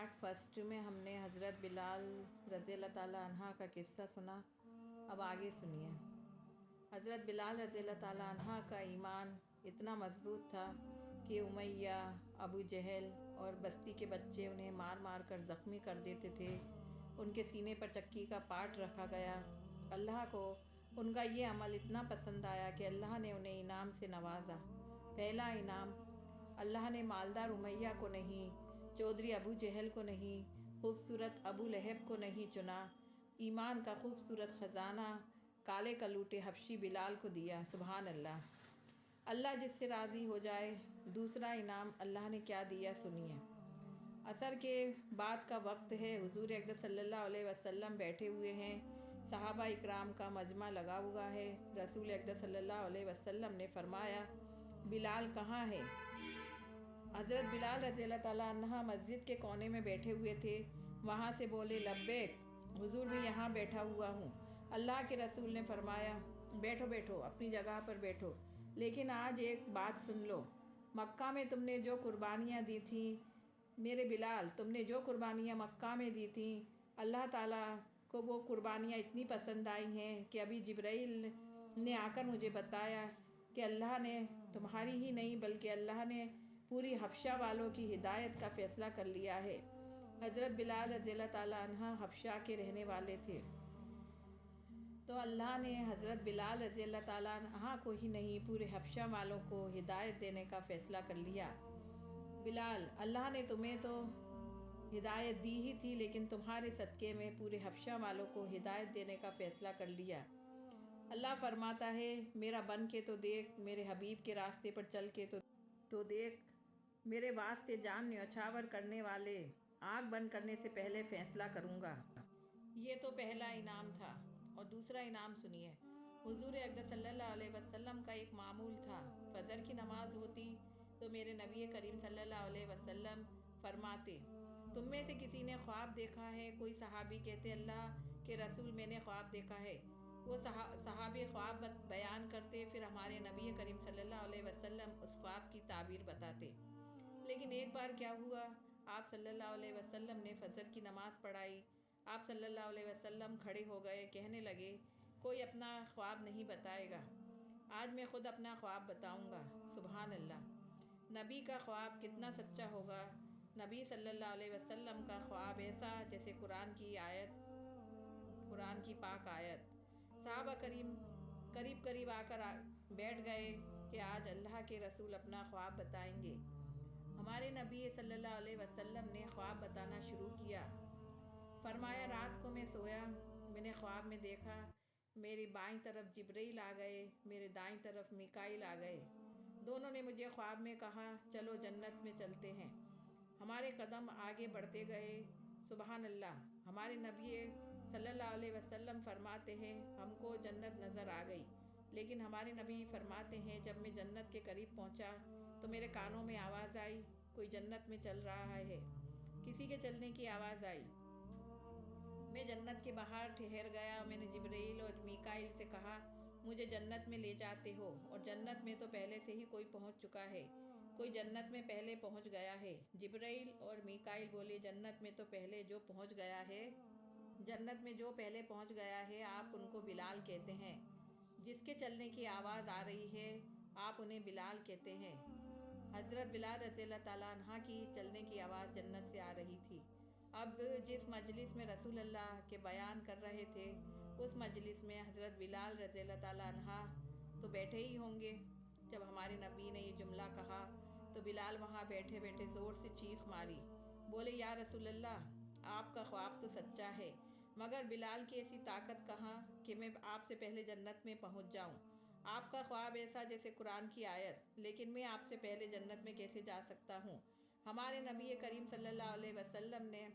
Part first میں ہم نے حضرت بلال رضی اللہ تعالیٰ عنہ کا قصہ سنا. اب آگے سنیے. حضرت بلال رضی اللہ تعالیٰ عنہ کا ایمان اتنا مضبوط تھا کہ امیہ، ابو جہل اور بستی کے بچے انہیں مار مار کر زخمی کر دیتے تھے. ان کے سینے پر چکی کا پاٹ رکھا گیا. اللہ کو ان کا یہ عمل اتنا پسند آیا کہ اللہ نے انہیں انعام سے نوازا. پہلا انعام، اللہ نے مالدار امیہ کو نہیں، چودھری ابو جہل کو نہیں، خوبصورت ابو لہب کو نہیں چنا. ایمان کا خوبصورت خزانہ کالے کلوٹے حبشی بلال کو دیا. سبحان اللہ. اللہ جس سے راضی ہو جائے. دوسرا انعام اللہ نے کیا دیا سنیے. عصر کے بعد کا وقت ہے. حضور اقدس صلی اللہ علیہ وسلم بیٹھے ہوئے ہیں. صحابہ اکرام کا مجمع لگا ہوا ہے. رسول اقدس صلی اللہ علیہ وسلم نے فرمایا، بلال کہاں ہے؟ حضرت بلال رضی اللہ تعالیٰ عنہ مسجد کے کونے میں بیٹھے ہوئے تھے. وہاں سے بولے، لبیک حضور، میں یہاں بیٹھا ہوا ہوں. اللہ کے رسول نے فرمایا، بیٹھو بیٹھو، اپنی جگہ پر بیٹھو، لیکن آج ایک بات سن لو. مکہ میں تم نے جو قربانیاں دی تھیں، میرے بلال، تم نے جو قربانیاں مکہ میں دی تھیں، اللہ تعالیٰ کو وہ قربانیاں اتنی پسند آئی ہیں کہ ابھی جبرائیل نے آ کر مجھے بتایا کہ اللہ نے تمہاری ہی نہیں بلکہ اللہ نے پوری حبشہ والوں کی ہدایت کا فیصلہ کر لیا ہے. حضرت بلال رضی اللہ تعالیٰ عنہ حبشہ کے رہنے والے تھے. تو اللہ نے حضرت بلال رضی اللہ تعالیٰ عنہ کو ہی نہیں، پورے حبشہ والوں کو ہدایت دینے کا فیصلہ کر لیا. بلال، اللہ نے تمہیں تو ہدایت دی ہی تھی، لیکن تمہارے صدقے میں پورے حبشہ والوں کو ہدایت دینے کا فیصلہ کر لیا. اللہ فرماتا ہے، میرا بن کے تو دیکھ، میرے حبیب کے راستے پر چل کے تو دیکھ. میرے واسطے جان نیوچھاور کرنے والے آنکھ بند کرنے سے پہلے فیصلہ کروں گا. یہ تو پہلا انعام تھا. اور دوسرا انعام سنیے. حضور اقدس صلی اللہ علیہ وسلم کا ایک معمول تھا. فجر کی نماز ہوتی تو میرے نبی کریم صلی اللہ علیہ وسلم فرماتے، تم میں سے کسی نے خواب دیکھا ہے؟ کوئی صحابی کہتے، اللہ کے رسول، میں نے خواب دیکھا ہے. وہ صحابی خواب بیان کرتے، پھر ہمارے نبی کریم صلی اللہ علیہ وسلم اس خواب کی تعبیر بتاتے. لیکن ایک بار کیا ہوا، آپ صلی اللہ علیہ وسلم نے فجر کی نماز پڑھائی. آپ صلی اللہ علیہ وسلم کھڑے ہو گئے، کہنے لگے، کوئی اپنا خواب نہیں بتائے گا، آج میں خود اپنا خواب بتاؤں گا. سبحان اللہ. نبی کا خواب کتنا سچا ہوگا. نبی صلی اللہ علیہ وسلم کا خواب ایسا جیسے قرآن کی پاک آیت. صحابہ کریم قریب آ کر بیٹھ گئے کہ آج اللہ کے رسول اپنا خواب بتائیں گے. ہمارے نبی صلی اللہ علیہ وسلم نے خواب بتانا شروع کیا. فرمایا، رات کو میں سویا، میں نے خواب میں دیکھا میری بائیں طرف جبرائیل آ گئے، میرے دائیں طرف میکائیل آ گئے. دونوں نے مجھے خواب میں کہا، چلو جنت میں چلتے ہیں. ہمارے قدم آگے بڑھتے گئے. سبحان اللہ. ہمارے نبی صلی اللہ علیہ وسلم فرماتے ہیں، ہم کو جنت نظر آ گئی. لیکن ہمارے نبی فرماتے ہیں، جب میں جنت کے قریب پہنچا تو میرے کانوں میں آواز آئی، کوئی جنت میں چل رہا ہے. کسی کے چلنے کی آواز آئی. میں جنت کے باہر ٹھہر گیا. میں نے جبرائیل اور میکائیل سے کہا، مجھے جنت میں لے جاتے ہو، اور جنت میں تو پہلے سے ہی کوئی پہنچ چکا ہے، کوئی جنت میں پہلے پہنچ گیا ہے. جبرائیل اور میکائیل بولے، جنت میں تو پہلے جو پہنچ گیا ہے، جنت میں جو پہلے پہنچ گیا ہے، آپ ان کو بلال کہتے ہیں. جس کے چلنے کی آواز آ رہی ہے، آپ انہیں بلال کہتے ہیں. حضرت بلال رضی اللہ تعالیٰ عنہ کی چلنے کی آواز جنت سے آ رہی تھی. اب جس مجلس میں رسول اللہ کے بیان کر رہے تھے، اس مجلس میں حضرت بلال رضی اللہ تعالیٰ عنہ تو بیٹھے ہی ہوں گے. جب ہمارے نبی نے یہ جملہ کہا تو بلال وہاں بیٹھے بیٹھے زور سے چیخ ماری. بولے، یا رسول اللہ، آپ کا خواب تو سچا ہے، مگر بلال کی ایسی طاقت کہاں کہ میں آپ سے پہلے جنت میں پہنچ جاؤں. آپ کا خواب ایسا جیسے قرآن کی آیت، لیکن میں آپ سے پہلے جنت میں کیسے جا سکتا ہوں. ہمارے نبی کریم صلی اللہ علیہ وسلم نے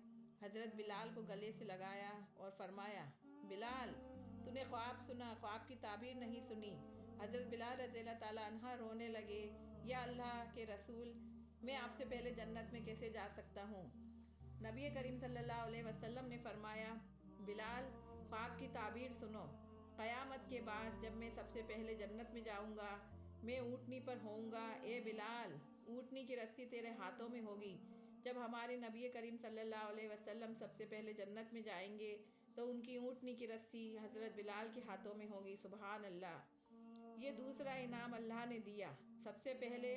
حضرت بلال کو گلے سے لگایا اور فرمایا، بلال، تو نے خواب سنا، خواب کی تعبیر نہیں سنی. حضرت بلال رضی اللہ تعالیٰ عنہ رونے لگے، یا اللہ کے رسول، میں آپ سے پہلے جنت میں کیسے جا سکتا ہوں. نبی کریم صلی اللہ علیہ وسلم نے فرمایا، بلال، خواب کی تعبیر سنو. قیامت کے بعد جب میں سب سے پہلے جنت میں جاؤں گا، میں اونٹنی پر ہوں گا. اے بلال، اونٹنی کی رسی تیرے ہاتھوں میں ہوگی. جب ہمارے نبی کریم صلی اللہ علیہ وسلم سب سے پہلے جنت میں جائیں گے تو ان کی اونٹنی کی رسی حضرت بلال کے ہاتھوں میں ہوگی۔ سبحان اللہ۔ یہ دوسرا انعام اللہ نے دیا۔ سب سے پہلے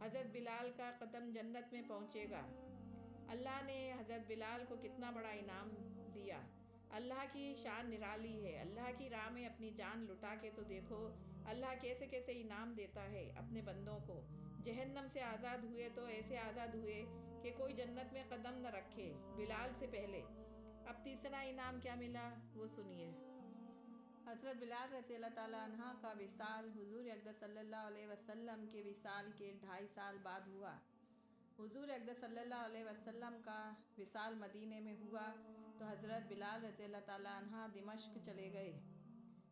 حضرت بلال کا قدم جنت میں پہنچے گا۔ اللہ نے حضرت بلال کو کتنا بڑا انعام دیا۔ اللہ کی شان نرالی ہے۔ اللہ کی راہ میں اپنی جان لٹا کے تو دیکھو اللہ کیسے کیسے انعام دیتا ہے اپنے بندوں کو۔ جہنم سے آزاد ہوئے تو ایسے آزاد ہوئے کہ کوئی جنت میں قدم نہ رکھے بلال سے پہلے۔ اب تیسرا انعام کیا ملا وہ سنیے۔ حضرت بلال رضی اللہ تعالیٰ عنہ کا وصال حضور اقدس صلی اللہ علیہ وسلم کے وصال کے 2.5 سال بعد ہوا۔ حضور اقدس صلی اللہ علیہ وسلم کا وصال مدینے میں ہوا تو حضرت بلال رضی اللہ تعالیٰ عنہ دمشق چلے گئے۔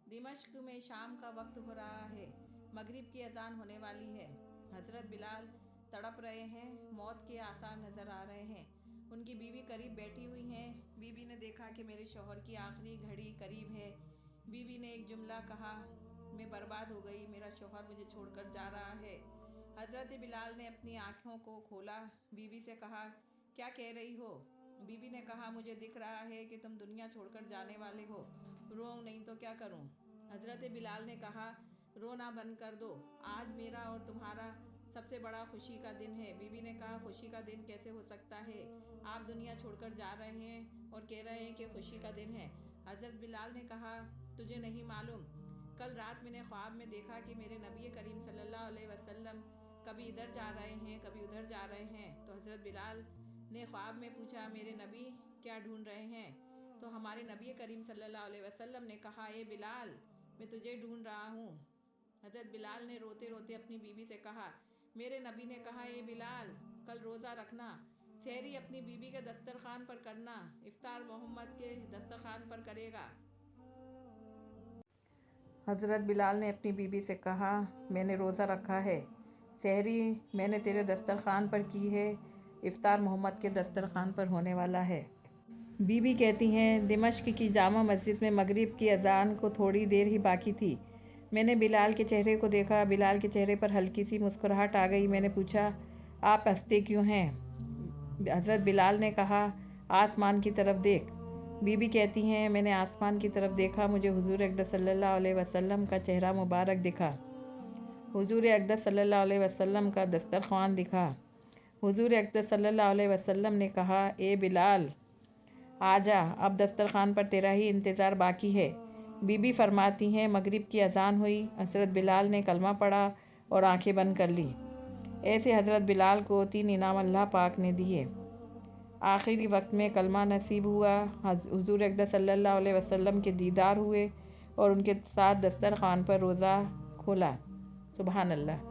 دمشق میں شام کا وقت ہو رہا ہے، مغرب کی اذان ہونے والی ہے۔ حضرت بلال تڑپ رہے ہیں، موت کے آثار نظر آ رہے ہیں۔ ان کی بیوی قریب بیٹھی ہوئی ہیں۔ بیوی نے دیکھا کہ میرے شوہر کی آخری گھڑی قریب ہے۔ بیوی نے ایک جملہ کہا، میں برباد ہو گئی، میرا شوہر مجھے چھوڑ کر جا رہا ہے۔ حضرت بلال نے اپنی آنکھوں کو کھولا، بیوی سے کہا، کیا کہہ رہی ہو؟ بیوی نے کہا، مجھے دکھ رہا ہے کہ تم دنیا چھوڑ کر جانے والے ہو، رو نہیں تو کیا کروں؟ حضرت بلال نے کہا، رونا بند کر دو، آج میرا اور تمہارا سب سے بڑا خوشی کا دن ہے۔ بیوی نے کہا، خوشی کا دن کیسے ہو سکتا ہے؟ آپ دنیا چھوڑ کر جا رہے ہیں اور کہہ رہے ہیں کہ خوشی کا دن ہے۔ حضرت بلال نے کہا، تجھے نہیں معلوم، کل رات میں نے خواب میں دیکھا کہ میرے نبی کریم صلی اللہ علیہ وسلم کبھی ادھر جا رہے ہیں کبھی ادھر جا رہے ہیں۔ تو حضرت بلال نے خواب میں پوچھا، میرے نبی کیا ڈھونڈ رہے ہیں؟ تو ہمارے نبی کریم صلی اللہ علیہ وسلم نے کہا، اے بلال، میں تجھے ڈھونڈ رہا ہوں۔ حضرت بلال نے روتے روتے اپنی بیوی سے کہا، میرے نبی نے کہا، اے بلال، کل روزہ رکھنا، سحری اپنی بیوی کے دسترخوان پر کرنا، افطار محمد کے دسترخوان پر کرے گا۔ حضرت بلال نے اپنی بیوی سے کہا، میں نے روزہ رکھا ہے، سحری میں نے تیرے دسترخوان پر کی ہے، افطار محمد کے دسترخوان پر ہونے والا ہے۔ بیوی کہتی ہیں، دمشق کی جامع مسجد میں مغرب کی اذان کو تھوڑی دیر ہی باقی تھی، میں نے بلال کے چہرے کو دیکھا، بلال کے چہرے پر ہلکی سی مسکراہٹ آ گئی۔ میں نے پوچھا، آپ ہنستے کیوں ہیں؟ حضرت بلال نے کہا، آسمان کی طرف دیکھ۔ بیوی کہتی ہیں، میں نے آسمان کی طرف دیکھا، مجھے حضور اقدس صلی اللہ علیہ وسلم کا چہرہ مبارک دکھا، حضور اقدس صلی اللہ علیہ وسلم کا دسترخوان دکھا۔ حضور اقدس صلی اللہ علیہ وسلم نے کہا، اے بلال، آجا، اب دسترخوان پر تیرا ہی انتظار باقی ہے۔ بی بی فرماتی ہیں، مغرب کی اذان ہوئی، حضرت بلال نے کلمہ پڑھا اور آنکھیں بند کر لی۔ ایسے حضرت بلال کو 3 انعام اللہ پاک نے دیے۔ آخری وقت میں کلمہ نصیب ہوا، حضور اقدس صلی اللہ علیہ وسلم کے دیدار ہوئے اور ان کے ساتھ دسترخوان پر روزہ کھولا۔ سبحان اللہ۔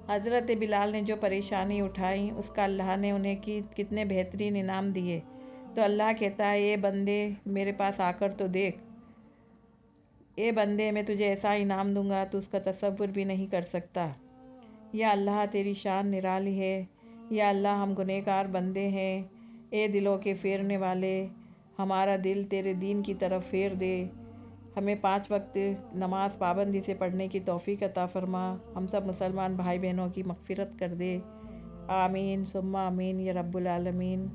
حضرت بلال نے جو پریشانی اٹھائی اس کا اللہ نے انہیں کتنے بہترین انعام دیے۔ تو اللہ کہتا ہے، اے بندے میرے پاس آ کر تو دیکھ، اے بندے میں تجھے ایسا انعام دوں گا تو اس کا تصور بھی نہیں کر سکتا۔ یا اللہ تیری شان نرالی ہے، یا اللہ ہم گنہگار بندے ہیں، اے دلوں کے پھیرنے والے، ہمارا دل تیرے دین کی طرف پھیر دے، ہمیں 5 وقت نماز پابندی سے پڑھنے کی توفیق عطا فرما، ہم سب مسلمان بھائی بہنوں کی مغفرت کر دے، آمین ثم آمین یا رب العالمین۔